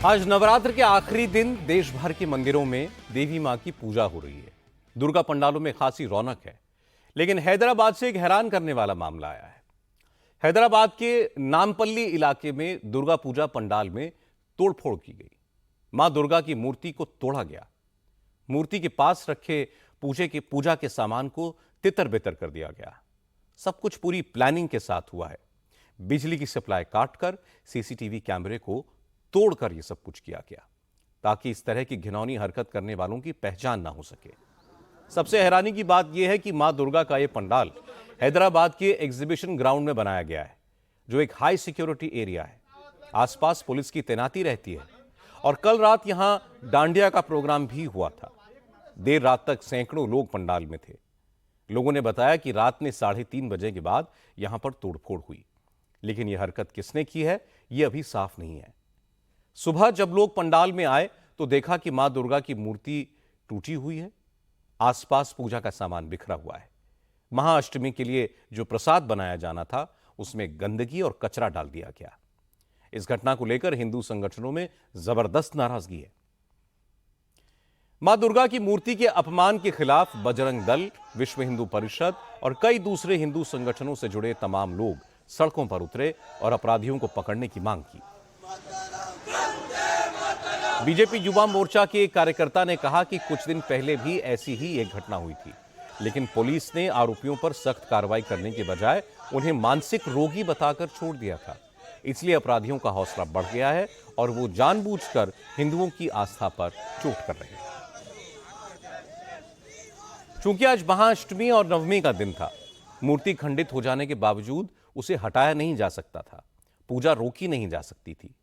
आज नवरात्र के आखिरी दिन देश भर के मंदिरों में देवी मां की पूजा हो रही है। दुर्गा पंडालों में खासी रौनक है, लेकिन हैदराबाद से एक हैरान करने वाला मामला आया है। हैदराबाद के नामपल्ली इलाके में दुर्गा पूजा पंडाल में तोड़फोड़ की गई। मां दुर्गा की मूर्ति को तोड़ा गया। मूर्ति के पास रखे पूजा के सामान को तितर बितर कर दिया गया। सब कुछ पूरी प्लानिंग के साथ हुआ है। बिजली की सप्लाई काटकर सीसीटीवी कैमरे को तोड़कर यह सब कुछ किया गया, ताकि इस तरह की घिनौनी हरकत करने वालों की पहचान ना हो सके। सबसे हैरानी की बात यह है कि मां दुर्गा का यह पंडाल हैदराबाद के एग्जीबिशन ग्राउंड में बनाया गया है, जो एक हाई सिक्योरिटी एरिया है। आसपास पुलिस की तैनाती रहती है और कल रात यहां डांडिया का प्रोग्राम भी हुआ था। देर रात तक सैकड़ों लोग पंडाल में थे। लोगों ने बताया कि रात में 3:30 बजे के बाद यहां पर तोड़फोड़ हुई, लेकिन यह हरकत किसने की है यह अभी साफ नहीं है। सुबह जब लोग पंडाल में आए तो देखा कि मां दुर्गा की मूर्ति टूटी हुई है। आसपास पूजा का सामान बिखरा हुआ है। महाअष्टमी के लिए जो प्रसाद बनाया जाना था उसमें गंदगी और कचरा डाल दिया गया। इस घटना को लेकर हिंदू संगठनों में जबरदस्त नाराजगी है। मां दुर्गा की मूर्ति के अपमान के खिलाफ बजरंग दल, विश्व हिंदू परिषद और कई दूसरे हिंदू संगठनों से जुड़े तमाम लोग सड़कों पर उतरे और अपराधियों को पकड़ने की मांग की। बीजेपी युवा मोर्चा के एक कार्यकर्ता ने कहा कि कुछ दिन पहले भी ऐसी ही एक घटना हुई थी, लेकिन पुलिस ने आरोपियों पर सख्त कार्रवाई करने के बजाय उन्हें मानसिक रोगी बताकर छोड़ दिया था। इसलिए अपराधियों का हौसला बढ़ गया है और वो जानबूझकर हिंदुओं की आस्था पर चोट कर रहे हैं। चूंकि आज महाअष्टमी और नवमी का दिन था, मूर्ति खंडित हो जाने के बावजूद उसे हटाया नहीं जा सकता था, पूजा रोकी नहीं जा सकती थी।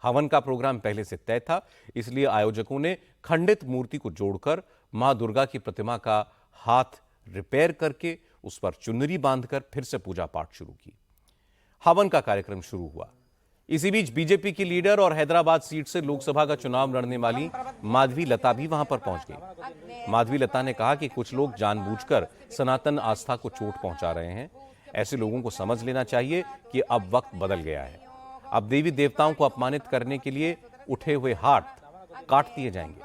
हवन का प्रोग्राम पहले से तय था, इसलिए आयोजकों ने खंडित मूर्ति को जोड़कर मां दुर्गा की प्रतिमा का हाथ रिपेयर करके उस पर चुनरी बांधकर फिर से पूजा पाठ शुरू की। हवन का कार्यक्रम शुरू हुआ। इसी बीच बीजेपी की लीडर और हैदराबाद सीट से लोकसभा का चुनाव लड़ने वाली माधवी लता भी वहां पर पहुंच गई। माधवी लता ने कहा कि कुछ लोग जानबूझकर सनातन आस्था को चोट पहुंचा रहे हैं। ऐसे लोगों को समझ लेना चाहिए कि अब वक्त बदल गया है। अब देवी देवताओं को अपमानित करने के लिए उठे हुए हाथ काट दिए जाएंगे।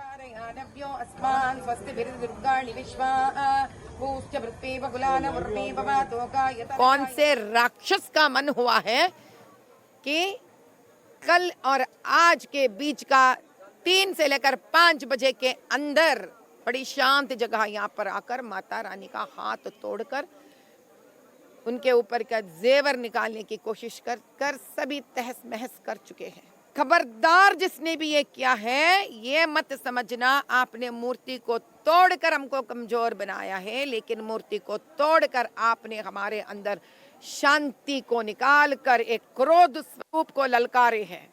कौन से राक्षस का मन हुआ है कि कल और आज के बीच का 3 से लेकर 5 बजे के अंदर बड़ी शांत जगह यहाँ पर आकर माता रानी का हाथ तोड़कर उनके ऊपर का जेवर निकालने की कोशिश कर सभी तहस महस कर चुके हैं। खबरदार जिसने भी ये किया है, ये मत समझना आपने मूर्ति को तोड़कर हमको कमजोर बनाया है, लेकिन मूर्ति को तोड़कर आपने हमारे अंदर शांति को निकालकर एक क्रोध स्वरूप को ललकारे हैं।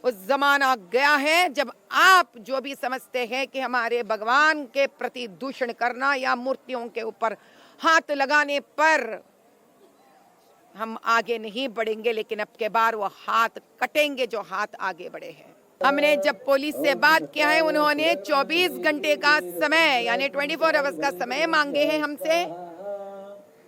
उस जमाना गया है जब आप जो भी समझते हैं कि हमारे भगवान के प्रति दूषण करना या मूर्तियों के ऊपर हाथ लगाने पर हम आगे नहीं बढ़ेंगे, लेकिन अब के बार वो हाथ कटेंगे जो हाथ आगे बढ़े हैं। हमने जब पुलिस से बात किया है, उन्होंने 24 घंटे का समय यानी 24 आवर्स का समय मांगे हैं हमसे।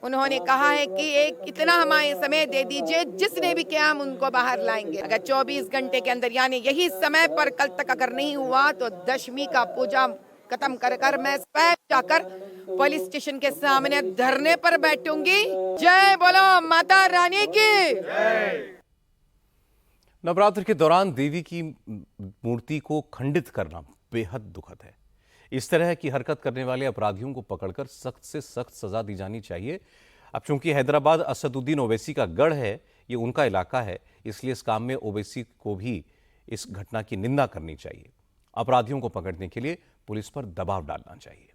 उन्होंने कहा है कि एक इतना हमारे समय दे दीजिए, जिसने भी किया हम उनको बाहर लाएंगे। अगर 24 घंटे के अंदर यानी यही समय पर कल तक अगर नहीं हुआ तो दशमी का पूजा खत्म कर मैं स्वयं जाकर पुलिस स्टेशन के सामने धरने पर बैठूंगी। जय बोलो माता रानी की। नवरात्र के दौरान देवी की मूर्ति को खंडित करना बेहद दुखद है। इस तरह की हरकत करने वाले अपराधियों को पकड़कर सख्त से सख्त सजा दी जानी चाहिए। अब चूंकि हैदराबाद असदुद्दीन ओवैसी का गढ़ है, ये उनका इलाका है, इसलिए इस काम में ओवैसी को भी इस घटना की निंदा करनी चाहिए। अपराधियों को पकड़ने के लिए पुलिस पर दबाव डालना चाहिए।